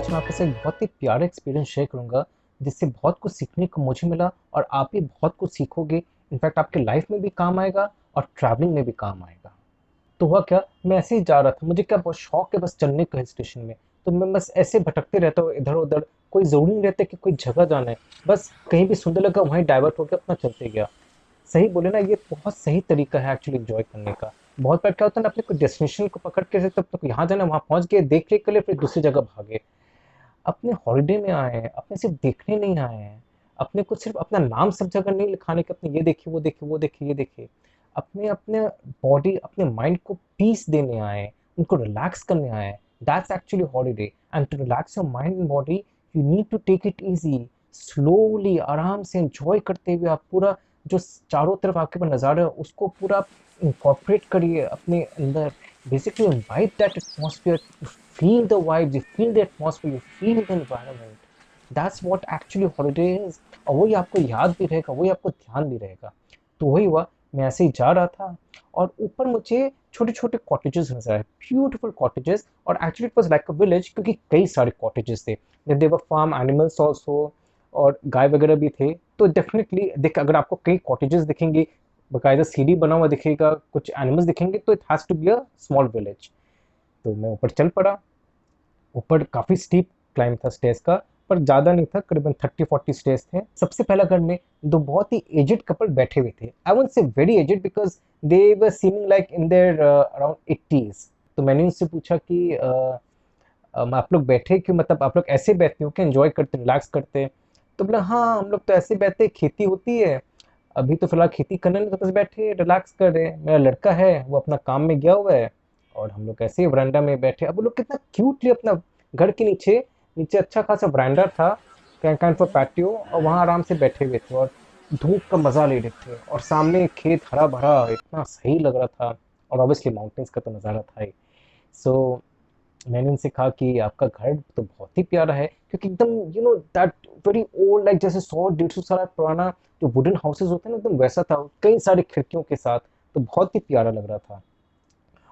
आज मैं आपके साथ एक बहुत ही प्यारा एक्सपीरियंस शेयर करूँगा, जिससे बहुत कुछ सीखने को मुझे मिला और आप भी बहुत कुछ सीखोगे। इनफैक्ट आपके लाइफ में भी काम आएगा और ट्रैवलिंग में भी काम आएगा। तो हुआ क्या, मैं ऐसे ही जा रहा था, मुझे क्या बहुत शौक है बस चलने का हिल स्टेशन में। तो मैं बस ऐसे भटकते रहता हूँ इधर-उधर, कोई ज़रूरी नहीं रहता कि कोई जगह जाना है। बस कहीं भी सुंदर लगा वहीं डाइवर्ट होके अपना चलते गया। सही बोले ना, ये बहुत सही तरीका है एक्चुअली एन्जॉय करने का। बहुत बार क्या होता है ना, अपने को डेस्टिनेशन को पकड़ के तब तक यहाँ जाना है, वहाँ पहुँच गए, देख-रेख कर लिए, फिर दूसरी जगह भागे। अपने हॉलिडे में आए हैं, अपने सिर्फ देखने नहीं आए हैं, अपने को सिर्फ अपना नाम सब जगह नहीं लिखाने के, अपने ये देखिए, वो देखिए, वो देखिए, ये देखिए। अपने अपने बॉडी, अपने माइंड को पीस देने आए हैं, उनको रिलैक्स करने आए हैं। That's actually holiday and to relax your mind and body you need to take it easy, slowly, आराम से एन्जॉय करते हुए आप पूरा जो चारों तरफ आपके पास नज़ारा है, उसको पूरा इनकॉर्पोरेट करिए अपने अंदर। Basically invite that atmosphere, you feel the vibes, you feel the atmosphere, you feel the environment. That's what actually holiday is. और वही आपको याद भी रहेगा, वही आपको ध्यान भी रहेगा। तो वही हुआ, मैं ऐसे ही जा रहा था और ऊपर मुझे छोटे छोटे कॉटेजेस नजर आए, ब्यूटीफुल कॉटेजेस। और actually it was like a village, क्योंकि कई सारे कॉटेजेस थे। देवर फार्म एनिमल्स ऑल्सो, और गाय वगैरह भी थे। तो डेफिनेटली देख, अगर आपको कई कॉटेजेस दिखेंगे, बकायदा सीढ़ी बना हुआ दिखेगा, कुछ एनिमल्स दिखेंगे, तो it has to be a small village. तो मैं ऊपर चल पड़ा। ऊपर काफ़ी स्टीप क्लाइंब था स्टेज का, पर ज़्यादा नहीं था, करीबन 30-40 स्टेज थे। सबसे पहला घर में दो बहुत ही एजेड कपल बैठे हुए थे। I won't say very aged because they were seeming like in their around 80s। तो मैंने उनसे पूछा कि आप लोग बैठे क्यों, मतलब आप लोग ऐसे बैठते हो क्या, एंजॉय करते, रिलैक्स करते? तो बोला हाँ, हम लोग तो ऐसे बैठते, खेती होती है, अभी तो फिलहाल खेती करने में, तो बस बैठे रिलैक्स कर रहे हैं। मेरा लड़का है वो अपना काम में गया हुआ है और हम लोग ऐसे ही वरांडा में बैठे। अब वो लोग कितना क्यूटली अपना घर के नीचे नीचे अच्छा खासा वरांडा था, काइंड ऑफ पैटियो, और वहाँ आराम से बैठे हुए थे और धूप का मजा ले रहे थे। और सामने खेत हरा भरा, इतना सही लग रहा था। और ऑब्वियसली माउंटेन्स का तो नज़ारा था ही। सो मैंने उनसे कहा कि आपका घर तो बहुत ही प्यारा है, क्योंकि एकदम you know that very old, like जैसे 100-150 साल पुराना जो वुडन हाउसेस होते हैं ना, एकदम वैसा था, कई सारी खिड़कियों के साथ। तो बहुत ही प्यारा लग रहा था।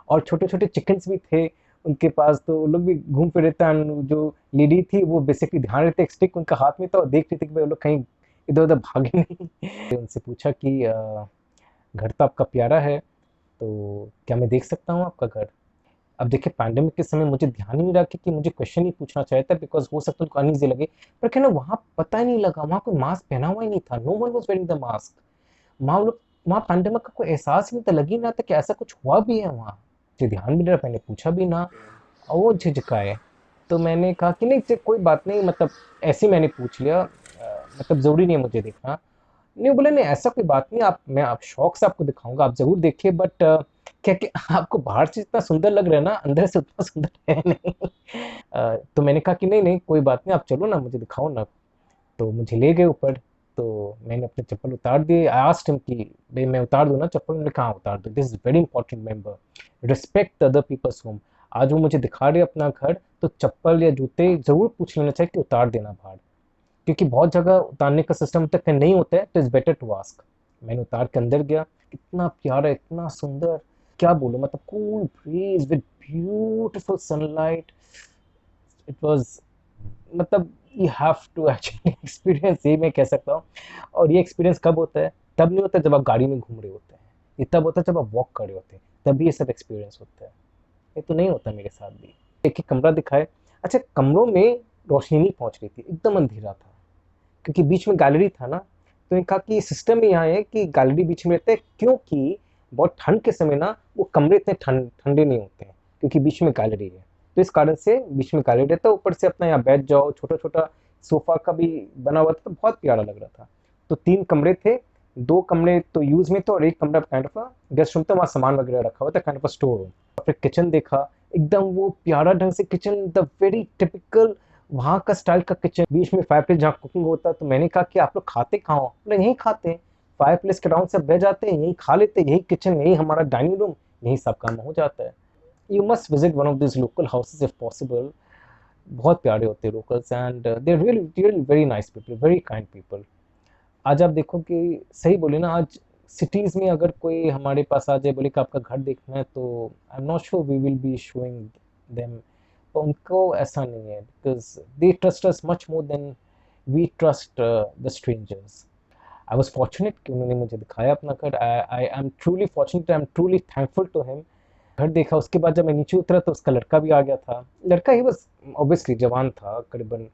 और छोटे छोटे चिकन्स भी थे उनके पास, तो वो लोग भी घूम फिर रहे थे। And जो लेडी थी वो बेसिकली ध्यान रहे थे, एक स्टिक उनका हाथ में था और देख रही थी कि भाई वो लोग कहीं इधर उधर भागे नहीं। उनसे पूछा कि घर तो आपका प्यारा है, तो क्या मैं देख सकता हूँ आपका घर? अब देखिए, पैंडेमिक के समय मुझे ध्यान ही नहीं रहा कि मुझे क्वेश्चन ही पूछना चाहिए था, बिकॉज हो सकता है उनको अनईजी लगे। पर क्या ना, वहाँ पता ही नहीं लगा, वहाँ कोई मास्क पहना हुआ ही नहीं था, no one was wearing the mask. वहाँ लोग, वहाँ पैंडेमिक का कोई एहसास ही नहीं था, लग ही नहीं रहा था कि ऐसा कुछ हुआ भी है वहाँ। मुझे ध्यान भी नहीं रहा, मैंने पूछा भी ना। और वो झिझकाए। तो मैंने कहा कि नहीं कोई बात नहीं, मतलब ऐसे ही मैंने पूछ लिया, मतलब ज़रूरी नहीं है मुझे देखना। नहीं, बोले नहीं ऐसा कोई बात नहीं, आप, मैं आप शौक से आपको दिखाऊंगा, आप जरूर देखिए, बट क्या कि आपको बाहर से इतना सुंदर लग रहा है ना, अंदर से उतना सुंदर है नहीं। तो मैंने कहा कि नहीं नहीं कोई बात नहीं, आप चलो ना, मुझे दिखाओ ना। तो मुझे ले गए ऊपर। तो मैंने अपने चप्पल उतार दिए। आई आस्क्ड हिम कि भाई मैं उतार दूं ना चप्पल? उन्होंने कहा उतार दो, this is very important, member respect other people's home. आज वो मुझे दिखा रहे अपना घर, तो चप्पल या जूते जरूर पूछ लेना चाहिए कि उतार देना बाहर, क्योंकि बहुत जगह उतारने का सिस्टम तक नहीं होता है। It is better to ask. मैंने उतार के अंदर गया। इतना प्यारा, इतना सुंदर, क्या बोलूं, मतलब cool breeze with beautiful sunlight. It was, मतलब you have to actually experience, ये मैं कह सकता हूँ। और ये एक्सपीरियंस कब होता है? तब नहीं होता जब आप गाड़ी में घूम रहे होते हैं, ये तब होता है जब आप वॉक कर रहे होते हैं, तभी ये सब एक्सपीरियंस होता है। ये तो नहीं होता मेरे साथ भी। एक एक कमरा दिखाए। अच्छा, कमरों में रोशनी नहीं पहुंच रही थी, एकदम अंधेरा था, क्योंकि बीच में गैलरी था ना। तो इनका कि सिस्टम यहाँ है कि गैलरी बीच में रहते हैं, क्योंकि बहुत ठंड के समय ना वो कमरे इतने ठंडे नहीं होते हैं, क्योंकि बीच में गैलरी है। तो इस कारण से बीच में गैलरी रहता है, ऊपर से अपना यहाँ बैठ जाओ, छोटा छोटा सोफा का भी बना हुआ था, तो बहुत प्यारा लग रहा था। तो 3 कमरे थे, 2 कमरे तो यूज में थे और एक कमरा काइंड ऑफ गेस्ट रूम था, वहाँ सामान वगैरह रखा हुआ था, काइंड ऑफ स्टोर रूम। फिर किचन देखा, एकदम वो प्यारा ढंग से किचन, द वेरी टिपिकल वहाँ का स्टाइल का किचन, बीच में फायर प्लेस जहाँ कुकिंग होता है। तो मैंने कहा कि आप लोग खाते कहाँ हो? बोले यहीं खाते हैं, फायर प्लेस के राउंड से बैठ जाते हैं, यहीं खा लेते हैं, यही किचन, यही हमारा डाइनिंग रूम, यही सब काम हो जाता है। You must visit one of this local houses if possible. बहुत प्यारे होते हैं locals, and they really really very nice people, very kind people. आज आप देखो कि सही बोले ना, आज सिटीज़ में अगर कोई हमारे पास आ जाए, बोले कि आपका घर देखना है, तो I am not sure we will be showing them. पर उनको ऐसा नहीं है, because they trust us much more than we trust the strangers. I was fortunate कि उन्होंने मुझे दिखाया अपना घर। I am truly fortunate, I am truly thankful to him. घर देखा, उसके बाद जब मैं नीचे उतरा तो उसका लड़का भी आ गया था। लड़का ही बस ऑब्वियसली जवान था, करीबन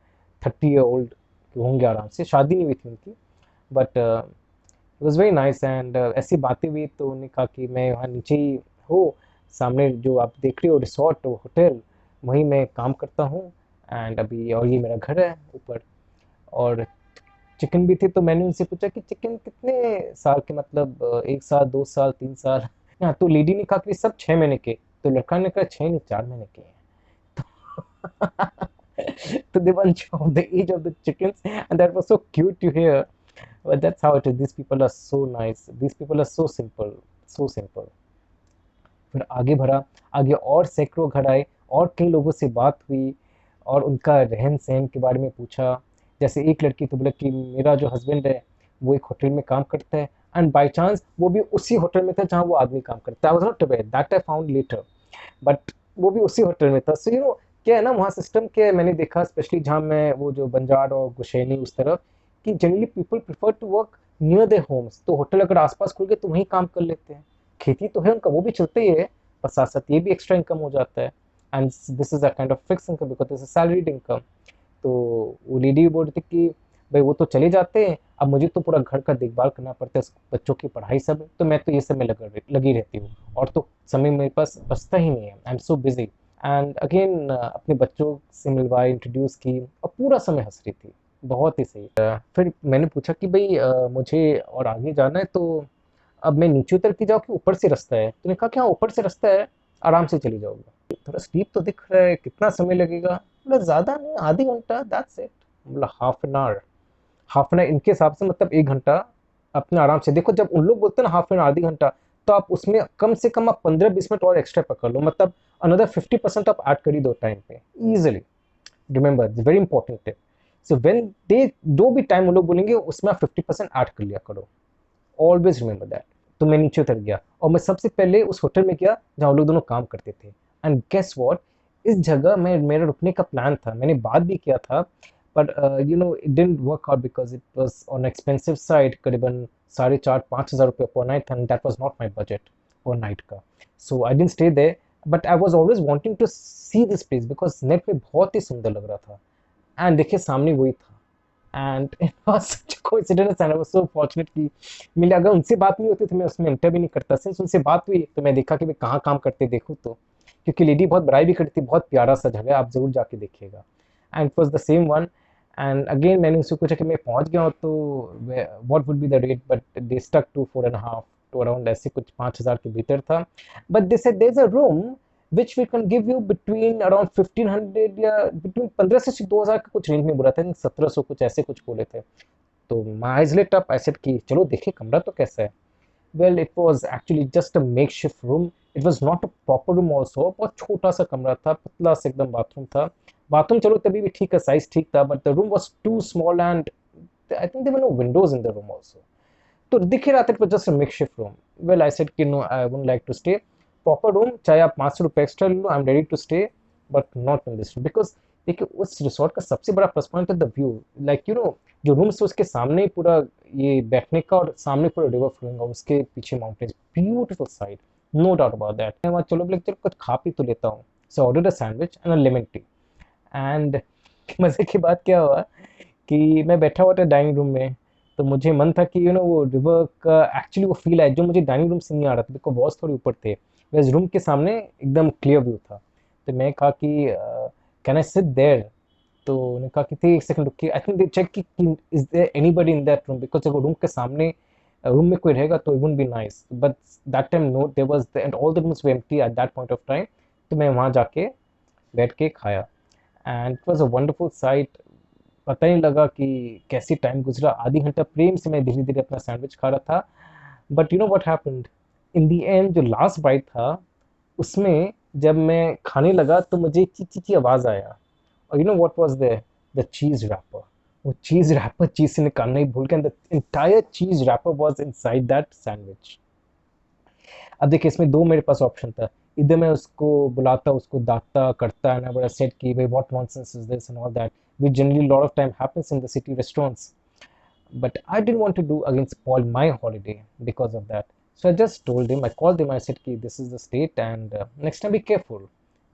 30 ईयर ओल्ड होंगे आराम से, शादी नहीं हुई थी उनकी, but it was very nice. And ऐसी बातें हुई तो उन्होंने कहा कि मैं वहाँ नीचे ही हूँ, सामने जो आप देख रहे हो रिसोर्ट होटल, वहीं मैं काम करता हूँ। एंड अभी और ये मेरा घर है ऊपर। और चिकन भी थी, तो मैंने उनसे पूछा कि चिकन कितने साल के, मतलब 1 साल 2 साल 3 साल। हाँ, तो लेडी ने कहा कि सब 6 महीने के। तो लड़का ने कहा 6 नहीं 4 महीने के हैं। तो they weren't sure of the age of the chickens, and that was so cute to hear. But that's how it is. These people are so nice. These people are so simple, so simple. फिर आगे बढ़ा, आगे और सैकड़ों घर आए, और कई लोगों से बात हुई और उनका रहन सहन के बारे में पूछा। जैसे एक लड़की तो बोले कि मेरा जो हस्बैंड है वो एक होटल में काम करता है, एंड बाई चांस वो भी उसी होटल में था जहाँ वो आदमी काम करता है। I was not aware, that I found later, but वो भी उसी होटल में था। सो यू नो क्या है ना, वहाँ सिस्टम क्या है, मैंने देखा स्पेशली जहाँ मैं वो जो बंजार और गुशैनी उस तरफ, कि generally people prefer to work near their homes. तो होटल अगर आसपास खुल गए तो वहीं काम कर लेते हैं। खेती तो है उनका, वो भी चलते ही है, पर साथ साथ ये भी एक्स्ट्रा इनकम हो जाता है। And this is a kind of fix income because this is salaried income. तो वो लेडी भी बोल रही थी कि भाई वो तो चले जाते हैं, अब मुझे तो पूरा घर का देखभाल करना पड़ता है, बच्चों की पढ़ाई सब, तो मैं तो ये सब में लगी रहती हूँ, और तो समय मेरे पास बचता ही नहीं है। I am so busy. And again अपने बच्चों से मिलवाए, इंट्रोड्यूस की, और पूरा समय हंस रही थी, बहुत ही सही। फिर मैंने पूछा कि भाई मुझे और आगे जाना है, तो अब मैं नीचे उतर के जाऊँ कि ऊपर से रास्ता है? तूने कहा कि हाँ ऊपर से रास्ता है, आराम से चली जाऊंगा। थोड़ा स्टीप तो दिख रहा है, कितना समय लगेगा? बोला ज़्यादा नहीं, आधी घंटा, दैट्स इट। बोला half an hour? Half an hour इनके हिसाब से मतलब 1 घंटा। अपने आराम से देखो, जब उन लोग बोलते हैं ना हाफ एन आवर आधी घंटा, तो आप उसमें कम से कम आप 15-20 मिनट और एक्स्ट्रा पकड़ लो, मतलब अनदर 50% आप ऐड कर ही दो टाइम पे easily. Remember, very important tip. So when they जो भी टाइम वो लोग बोलेंगे उसमें आप 50% ऐड कर लिया करो, ऑलवेज रिमेंबर दैट। तो मैं नीचे उतर गया और मैं सबसे पहले उस होटल में गया जहाँ वो लोग दोनों काम करते थे। एंड गेस व्हाट, इस जगह मैं मेरा रुकने का प्लान था, मैंने बात भी किया था, but you know it didn't work out because it was on expensive side, करीबन 4,500-5,000 रुपये पर नाइट था, and that was not my budget per night का। So I didn't stay there, but I was always wanting to see this place because net में बहुत ही सुंदर लग रहा था। एंड देखिए सामने वही था। And it was such a coincidence, and I was so fortunate कि मिले। अगर उनसे बात नहीं होती तो मैं उसमें एंटर भी नहीं करता। सिंस उनसे बात हुई तो मैं देखा कि वे कहाँ काम करते, देखूँ तो, क्योंकि लेडी बहुत बड़ाई भी करती, बहुत प्यारा सा जगह है, आप ज़रूर जाके देखिएगा। And it was the same one. And again मैंने उससे पूछा कि मैं पहुंच गया हूँ तो what would be the rate, but they stuck to 4.5 to around, ऐसे कुछ 5,000 के भीतर था। But they said there is a room which we can give you between around 1500 या between 15 से 2,000 के कुछ रेंज में बोला था, 1700 कुछ ऐसे कुछ बोले थे। तो my eyes lit up, I said कि चलो देखे कमरा तो कैसा है। Well it was actually just a makeshift room, it was not a proper room also. बहुत छोटा सा कमरा था, पतला सा एकदम बाथरूम था। बाथरूम चलो तभी भी ठीक है, साइज ठीक था, but the room was too small and I think there were no windows in the room also. तो दिख ही रहा था it was just a makeshift room. Well I said कि no I wouldn't like to stay proper room, चाहे आप 500 रुपये extra ले लो, I am ready to stay, but not in this room. Because देखिए उस रिसोर्ट का सबसे बड़ा प्लस पॉइंट है the view, like you know जो रूम्स है उसके सामने ही पूरा ये बैठने का, और सामने पूरा रिवर फ्लोइंग, और उसके पीछे mountains, beautiful side, no doubt about that. मैं वहाँ चलो बोले चलो कुछ खा पी तो लेता हूँ। So order a sandwich and a lemon tea. And मज़े की बात क्या हुआ कि मैं बैठा हुआ था डाइनिंग रूम में, तो मुझे मन था कि यू नो वो रिवर का एक्चुअली वो फील है जो मुझे डाइनिंग रूम से नहीं आ रहा था, बिकॉज वॉल्स थोड़ी ऊपर थे, वैसे रूम के सामने एकदम क्लियर व्यू था। तो मैं कहा कि कैन आई सिट देयर? तो उन्होंने कहा कि थे एक सेकंड रुकिए, आई थिंक दे चेक कि is there anybody in that room, because जब वो रूम के सामने रूम में कोई रहेगा तो it wouldn't be nice, but that time no there was and all the rooms were empty at that point of time. तो मैं वहाँ जाके बैठ के खाया, and it was a wonderful sight. पता ही नहीं लगा कि कैसे टाइम गुजरा, आधी घंटा प्रेम से मैं धीरे धीरे अपना सैंडविच खा रहा था। But you know what happened in the and, जो लास्ट बाइट था उसमें जब मैं खाने लगा तो मुझे ची ची ची आवाज़ आया, और you know what was there, the cheese wrapper. वो चीज़ रैपर चीज़ से निकालना ही भूल गया, the entire cheese wrapper was inside that sandwich. अब देखिए इसमें दो मेरे पास ऑप्शन था, इधर मैं उसको बुलाता, उसको डांटता करता, and I would have said कि भाई what nonsense is this and all that, which generally a lot of time happens in the city restaurants. But I didn't want to do again spoil my holiday because of that. So I just told him, I called him, I said कि this is the state and next time be careful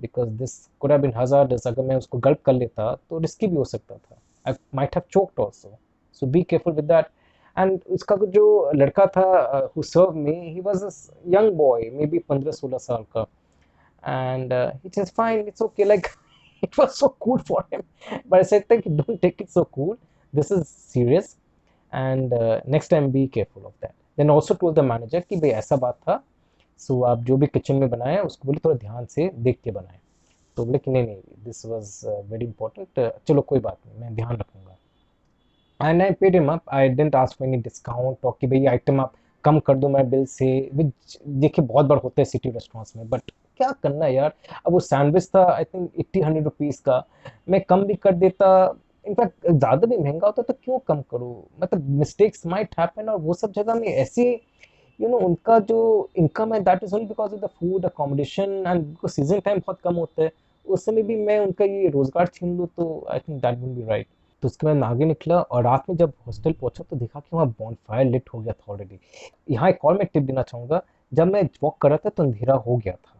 because this could have been hazardous. अगर मैं उसको गल्प कर लेता तो risky भी हो सकता था. I might have choked also. So be careful with that. And उसका जो लड़का था who served me, he was a young boy, maybe 15-16 साल का. And he says fine, it's okay, like it was so cool for him. But I said like don't take it so cool, this is serious, and next time be careful of that. Then also told the manager कि भाई ऐसा बात था, सो आप जो भी kitchen में बनाए उसको बोले थोड़ा ध्यान से देख के बनाए. तो बोले कि नहीं नहीं, दिस वाज वेरी इंपॉर्टेंट, चलो कोई बात नहीं, मैं ध्यान रखूंगा. And I paid him up, I didn't ask for any discount और कि भाई आइटम आप कम कर दो मेरे बिल से, विच देखिए बहुत बार होता है सिटी रेस्टोरेंट्स में, बट क्या करना यार. अब वो सैंडविच था आई थिंक 80-100 रुपीज़ का, मैं कम भी कर देता, इनफैक्ट ज़्यादा भी महंगा होता तो क्यों कम करूँ, मतलब मिस्टेक्स माइट हैपन. और वो सब जगह में ऐसे उनका जो इनकम है that is only because of the food accommodation, and season time बहुत कम होता है, उस समय भी मैं उनका ये रोज़गार छीन लूँ तो I think that would be right. तो उसके बाद मैं आगे निकला और रात में जब हॉस्टल पहुंचा तो देखा कि वहाँ बॉनफायर लिट हो गया था ऑलरेडी. यहाँ एक और मैं टिप देना चाहूँगा, जब मैं वॉक कर रहा था तो अंधेरा हो गया था.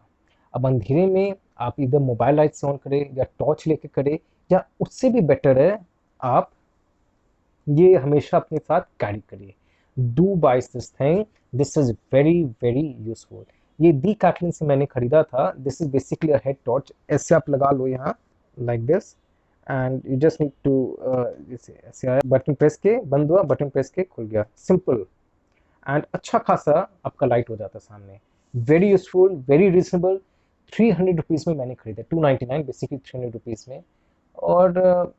अब अंधेरे में आप इधर मोबाइल लाइट से ऑन करें या टॉर्च लेके करें, या उससे भी बेटर है आप ये हमेशा अपने साथ कैरी करिए. Do buys this thing, this is very very useful. ये दी कैटलिन से मैंने खरीदा था. This is basically a head torch. ऐसे आप लगा लो यहाँ like this, and you just need to ऐसे आया, बटन प्रेस के बंद हुआ, बटन प्रेस के खुल गया, सिंपल. एंड अच्छा खासा आपका लाइट हो जाता है सामने. Very useful, very reasonable. 300 rupees में मैंने खरीदा, 299 बेसिकली 300 रुपीज़ में. और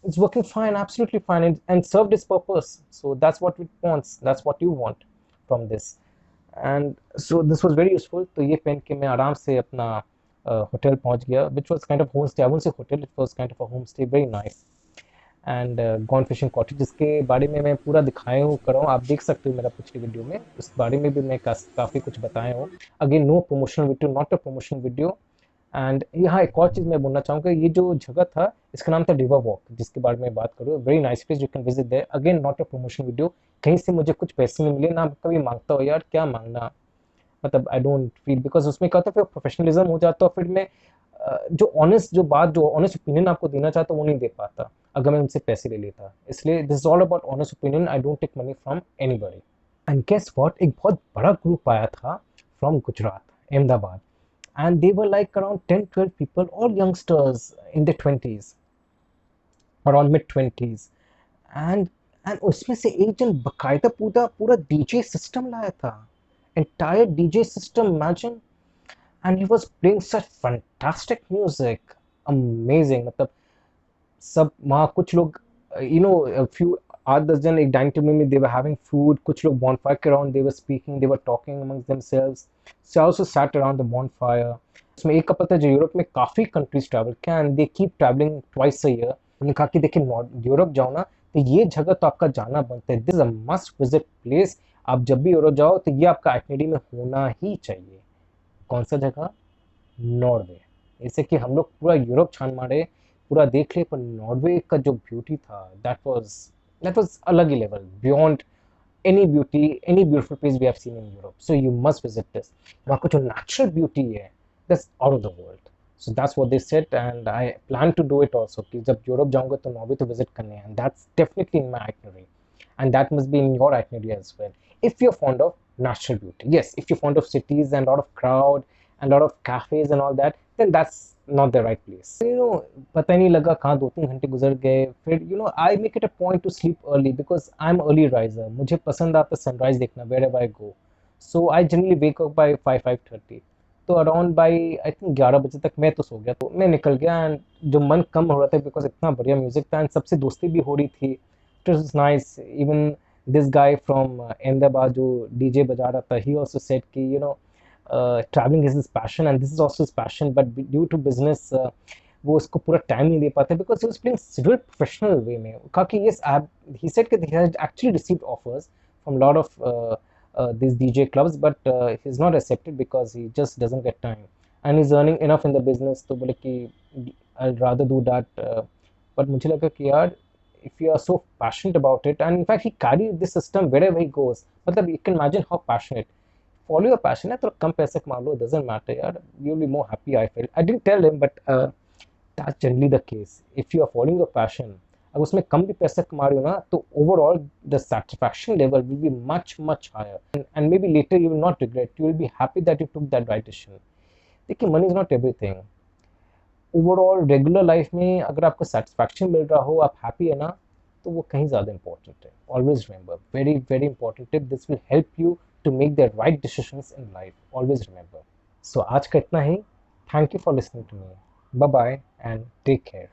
it's working fine, absolutely fine, and served its purpose. So that's what it wants, that's what you want from this. And so this was very useful. तो ये पहन के मैं आराम से अपना होटल पहुंच गया, which was kind of homestay. I won't say hotel, it was kind of a homestay, very nice. And gone fishing cottage, जिसके बारे में मैं पूरा दिखाया हूँ कर रहा हूँ, आप देख सकते हो मेरा पिछले वीडियो में, उस बारे में भी मैं काफ़ी कुछ बताया हूँ. Again no promotional video, not a promotional video. And यहाँ एक और चीज़ मैं बोलना चाहूँगा, ये जो जगह था इसका नाम था रिवर वॉक, जिसके बारे में बात करूँ, very nice place, you can visit there. Again not a promotion video, कहीं से मुझे कुछ पैसे नहीं मिले, ना कभी मांगता हो यार, क्या मांगना, मतलब आई डोंट फील, बिकॉज उसमें क्या होता है फिर प्रोफेशनलिज्म हो जाता है, फिर मैं जो ऑनेस्ट जो बात जो ऑनेस्ट ओपिनियन आपको देना चाहता वो नहीं दे पाता अगर मैं उनसे पैसे ले लेता. इसलिए this is all about honest opinion, I don't take money from anybody. And guess what, एक बहुत बड़ा ग्रुप आया था from Gujarat, Ahmedabad, and they were like around 10-12 people, all youngsters in their 20s, around mid 20s. and उसमें से एक जन बकायदा पूरा पूरा डीजे सिस्टम लाया था, entire DJ system, imagine. And he was playing such fantastic music, amazing. मतलब सब वहाँ कुछ लोग few 8-10 एक डाइनिंग टेबल में they were having food, कुछ लोग bonfire के around, they were speaking, they were talking amongst themselves. So I also sat around the bonfire. उसमें एक कपल था जो यूरोप में काफ़ी कंट्रीज ट्रैवल किया, and they keep travelling twice a year. उन्होंने कहा कि देखिए यूरोप जाओ ना तो ये जगह तो आपका जाना बनता है, this is a must visit place. आप जब भी यूरोप जाओ तो ये आपका आइटनरी में होना ही चाहिए. कौन सा जगह? नॉर्वे. जैसे कि हम लोग पूरा यूरोप छान मारे, पूरा देख ले, पर नॉर्वे का जो ब्यूटी था दैट वाज अलग ही level, beyond any beauty, any beautiful place we have seen in Europe. So you must visit this. वहाँ का जो नेचुरल ब्यूटी है that's out of the world. So that's what they said, and I plan to do it also कि जब Europe जाऊंगा तो Norway तो visit करने हैं, and that's definitely in my itinerary, and that must be in your itinerary as well. If you're fond of natural beauty, yes, if you're fond of cities and a lot of crowd and a lot of cafes and all that, then that's not the right place. पता ही नहीं लगा कहाँ 2-3 घंटे गुजर गए. फिर I make it a point to sleep early because I'm early riser. मुझे पसंद आता सनराइज देखना wherever I go. So I generally wake up by 5-5:30. तो अराउंड बाई आई थिंक 11 बजे तक मैं तो सो गया, तो मैं निकल गया. एंड जो मन कम हो रहा था बिकॉज इतना बढ़िया म्यूजिक था एंड सबसे दोस्ती भी हो रही थी. It was nice. Even this guy from Ahmedabad जो DJ बजा रहा था, he also said कि traveling is his passion and this is also his passion, but due to business वो उसको पूरा टाइम नहीं दे पाते because he was playing real professional way में. कहा कि yes, he said that he had actually received offers from lot of these DJ clubs, but he's not accepted because he just doesn't get time. And is earning enough in the business, तो बोले कि I rather do that. But मुझे लगा कि यार if you are so passionate about it, and in fact he carried this system wherever he goes, मतलब you can imagine how passionate, follow your passion है तो कम पैसे कमा लो, doesn't matter यार, you'll be more happy। I felt, I didn't tell him, but that's generally the case। if you are following your passion, अगर उसमें कम भी पैसे कमा रहे हो ना, तो overall the satisfaction level will be much higher, and maybe later you will not regret, you will be happy that you took that right decision। देखिए money is not everything। Overall regular life में अगर आपको satisfaction मिल रहा हो, आप happy है ना, तो वो कहीं ज़्यादा इंपॉर्टेंट है। Always remember, very very important tip, this will help you to make the right decisions in life, always remember. So आज का इतना ही। Thank you for listening to me. Bye bye and take care.